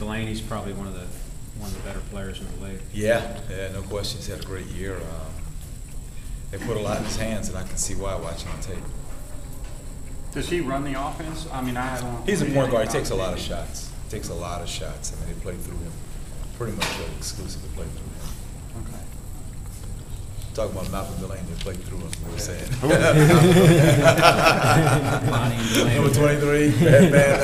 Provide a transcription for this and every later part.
Delaney's probably one of the better players in the league. Yeah, no question. He's had a great year. They put a lot in his hands, and I can see why watching on tape. Does he run the offense? I mean, I don't. He's a point guard. He takes a lot of shots. I mean, they play through him. Pretty much exclusively play through him. Okay. Talking about Malcolm Delaney, they played through him. We were saying. Number 23, headband.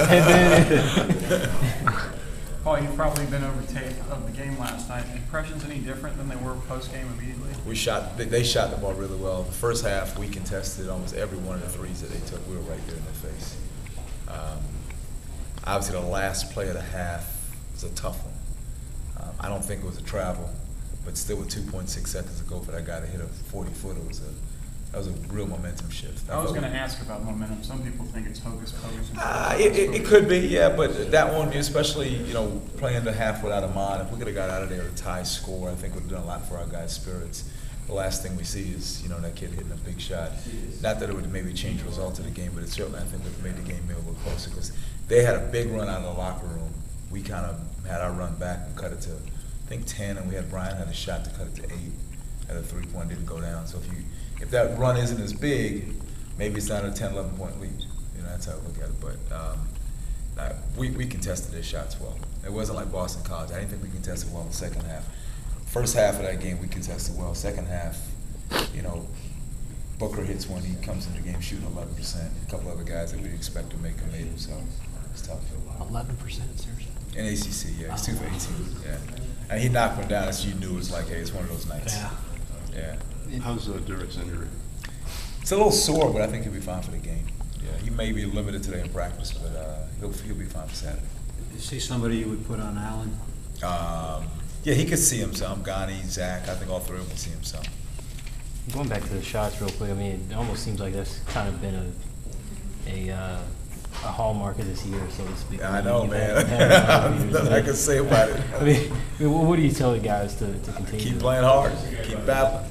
Paul, you've probably been over tape of the game last night. Impressions any different than they were post-game immediately? They shot the ball really well. The first half, we contested almost every one of the threes that they took. We were right there in their face. Obviously, the last play of the half was a tough one. I don't think it was a travel, but still with 2.6 seconds to go for that guy to hit a 40-footer that was a real momentum shift. I was going to ask about momentum. Some people think it's hocus pocus. It could be, yeah, but that one, especially, playing the half without a mod, if we could have got out of there a tie score, I think would have done a lot for our guys' spirits. The last thing we see is, that kid hitting a big shot. Not that it would maybe change the result of the game, but it certainly, I think, would have made the game a little closer because they had a big run out of the locker room. We kind of had our run back and cut it to, I think, 10, and we had Brian had a shot to cut it to 8 at a 3-point, didn't go down. So if that run isn't as big, maybe it's not a 10, 11-point lead. That's how I look at it. But we contested their shots well. It wasn't like Boston College. I didn't think we contested well in the second half. First half of that game, we contested well. Second half, Booker hits one. He comes into the game shooting 11%. A couple other guys that we'd expect to make him made him, so it's tough. 11%, seriously? In ACC, yeah. He's 2 for 18, yeah. And he knocked one down, so you knew it was like, hey, it's one of those nights. Yeah. How's Derek's injury? It's a little sore, but I think he'll be fine for the game. Yeah, he may be limited today in practice, but he'll be fine for Saturday. Is he somebody you would put on Allen? Yeah, he could see him some. Ghani, Zach, I think all three of them can see him some. Going back to the shots real quick, I mean, it almost seems like that's kind of been a hallmark of this year, so to speak. Yeah, I know, man. Nothing I can say about it. I mean, what do you tell the guys to continue? Keep playing hard. Keep battling.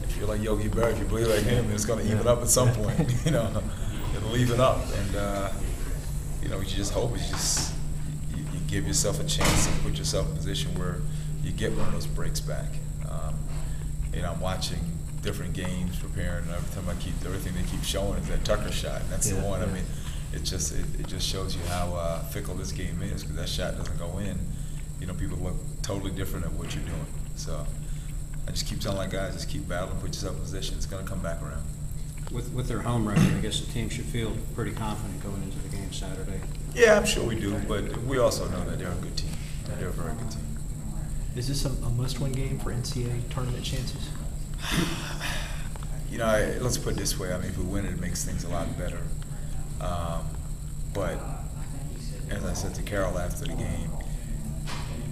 If you're like Yogi Berra, if you believe like him, it's going to even up at some point. It'll even up, and you just hope you give yourself a chance and put yourself in a position where you get one of those breaks back. I'm watching different games, preparing, and every time everything they keep showing is that Tucker shot. That's the one. I mean, it just shows you how fickle this game is because that shot doesn't go in. People look totally different at what you're doing. So I just keep telling my guys, just keep battling, put yourself in position. It's going to come back around. With their home record, I guess the team should feel pretty confident going into the game Saturday. Yeah, I'm sure we do, but we also know that they're a good team. They're a very good team. Is this a must-win game for NCAA tournament chances? Let's put it this way. I mean, if we win it makes things a lot better. But as I said to Carol after the game,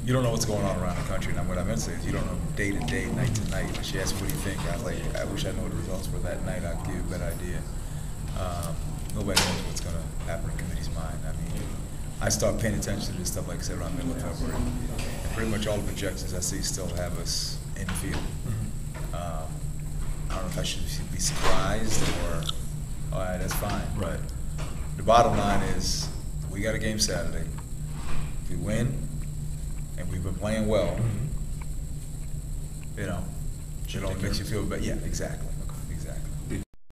you don't know what's going on around the country. And what I meant to say is you don't know day to day, night to night. When she asked, what do you think? I was like, I wish I knew what the results were that night. I'd give you a better idea. Nobody knows what's going to happen in the committee's mind. I mean, I start paying attention to this stuff, like I said, around middle of February. And pretty much all the projections I see still have us in the field. I don't know if I should be surprised or, all right, that's fine. But the bottom line is we got a game Saturday. If we win, and we've been playing well, it only makes you feel better. Yeah, exactly.